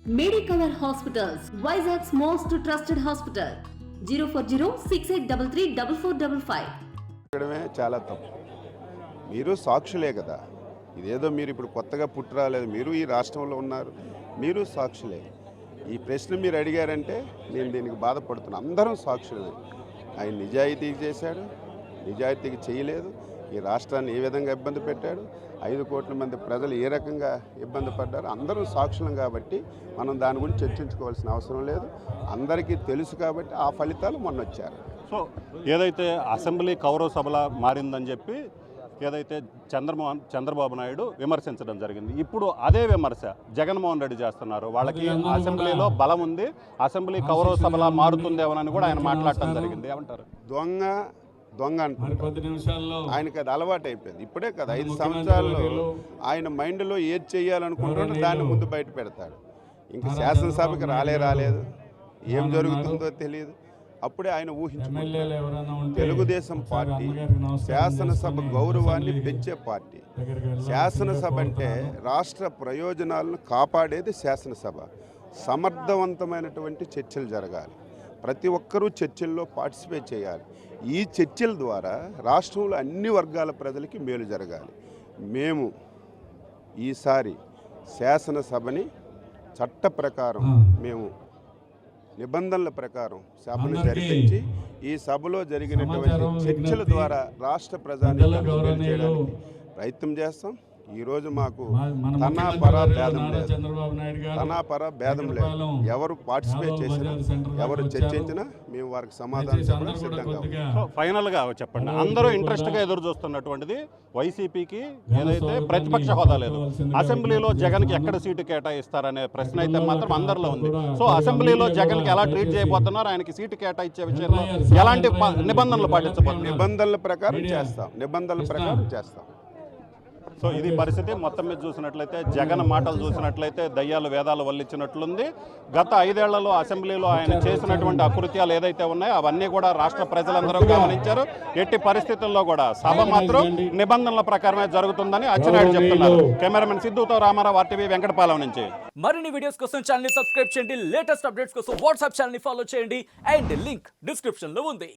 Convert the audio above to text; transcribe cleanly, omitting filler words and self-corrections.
Medicover Hospitals, Vizag's most trusted hospital. 04068334455. చేయడమే చాలా తప్పు. మీరు సాక్షులే కదా, ఇదేదో మీరు ఇప్పుడు కొత్తగా పుట్టరాలేదు, మీరు ఈ రాష్ట్రంలో ఉన్నారు, మీరు సాక్షులే. ఈ ప్రశ్న మీరు అడిగారంటే నేను దీనికి బాధపడుతున్నాను. అందరం సాక్షులే. ఆయన నిజాయితీకి చేశాడు, నిజాయితీకి చేయలేదు, ఈ రాష్ట్రాన్ని ఏ విధంగా ఇబ్బంది పెట్టాడు, 5 కోట్ల మంది ప్రజలు ఏ రకంగా ఇబ్బంది పడ్డారు, అందరూ సాక్షులం కాబట్టి మనం దాని గురించి చర్చించుకోవాల్సిన అవసరం లేదు. అందరికీ తెలుసు కాబట్టి ఆ ఫలితాలు మొన్న వచ్చారు. సో ఏదైతే అసెంబ్లీ కౌరవ సభలా మారిందని చెప్పి ఏదైతే చంద్రబాబు నాయుడు విమర్శించడం జరిగింది, ఇప్పుడు అదే విమర్శ జగన్మోహన్ రెడ్డి చేస్తున్నారు. వాళ్ళకి అసెంబ్లీలో బలం ఉంది, అసెంబ్లీ కౌరవ సభలా మారుతుందేమోనని కూడా ఆయన మాట్లాడటం జరిగింది. ఏమంటారు? దొంగ అంటారు. ఆయనకి అది అలవాటు అయిపోయింది. ఇప్పుడే కదా 5 సంవత్సరాల్లో ఆయన మైండ్లో ఏది చేయాలనుకుంటాడో దాన్ని ముందు బయట పెడతాడు. ఇంక శాసనసభకి రాలేదు, ఏం జరుగుతుందో తెలియదు. అప్పుడే ఆయన ఊహించుకుంటారు. తెలుగుదేశం పార్టీ శాసనసభ గౌరవాన్ని పెంచే పార్టీ. శాసనసభ అంటే రాష్ట్ర ప్రయోజనాలను కాపాడేది శాసనసభ. సమర్థవంతమైనటువంటి చర్చలు జరగాలి, ప్రతి ఒక్కరూ చర్చల్లో పార్టిసిపేట్ చేయాలి. ఈ చర్చల ద్వారా రాష్ట్రంలో అన్ని వర్గాల ప్రజలకి మేలు జరగాలి. మేము ఈసారి శాసనసభని చట్ట ప్రకారం మేము నిబంధనల ప్రకారం సభను జరిపించి ఈ సభలో జరిగినటువంటి చర్చల ద్వారా రాష్ట్ర ప్రజానికి మేలు చేయడానికి ప్రయత్నం చేస్తాం. ఈరోజు మాకు తనాపర భేదం లేదు. ఎవరు పార్టిసిపేట్ చేసినా, ఎవరు చర్చించినా మేము వారికి సమాధానం చెప్పడం సిద్ధంగా ఉన్నాం. సో ఫైనల్గా చెప్పండి, అందరూ ఇంట్రెస్ట్గా ఎదురు చూస్తున్నటువంటిది వైసీపీకి ఏదైతే ప్రతిపక్ష హోదా లేదు, అసెంబ్లీలో జగన్కి ఎక్కడ సీటు కేటాయిస్తారనే ప్రశ్న అయితే మాత్రం అందరిలో ఉంది. సో అసెంబ్లీలో జగన్కి ఎలా ట్రీట్ చేయబోతున్నారు, ఆయనకి సీటు కేటాయించే విషయంలో ఎలాంటి నిబంధనలు పాటించబోతున్నారు? నిబంధనల ప్రకారం చేస్తాం. సో ఇది పరిస్థితి. మొత్తం మీద చూసినట్లయితే జగన్ మాటలు చూసినట్లయితే దయ్యాలు వేదాలు వల్లించినట్లుంది. గత 5 ఏళ్లలో అసెంబ్లీలో ఆయన చేసినటువంటి అకృత్యాలు ఏదైతే ఉన్నాయో అవన్నీ కూడా రాష్ట్ర ప్రజలందరూ గమనించారు. ఎట్టి పరిస్థితుల్లో కూడా సభ మాత్రం నిబంధనల ప్రకారమే జరుగుతుందని అచ్చెన్నాయుడు చెప్తున్నారు. కెమెరామెన్ సిద్ధుతో రామారావు, RTV వెంకటపాలెం నుంచి. మరిన్ని వీడియోస్ కోసం ఛానల్ ని సబ్స్క్రైబ్ చేయండి, లేటెస్ట్ అప్డేట్స్ కోసం వాట్సాప్ ఛానల్ ని ఫాలో చేయండి అండ్ లింక్ డిస్క్రిప్షన్ లో ఉంది.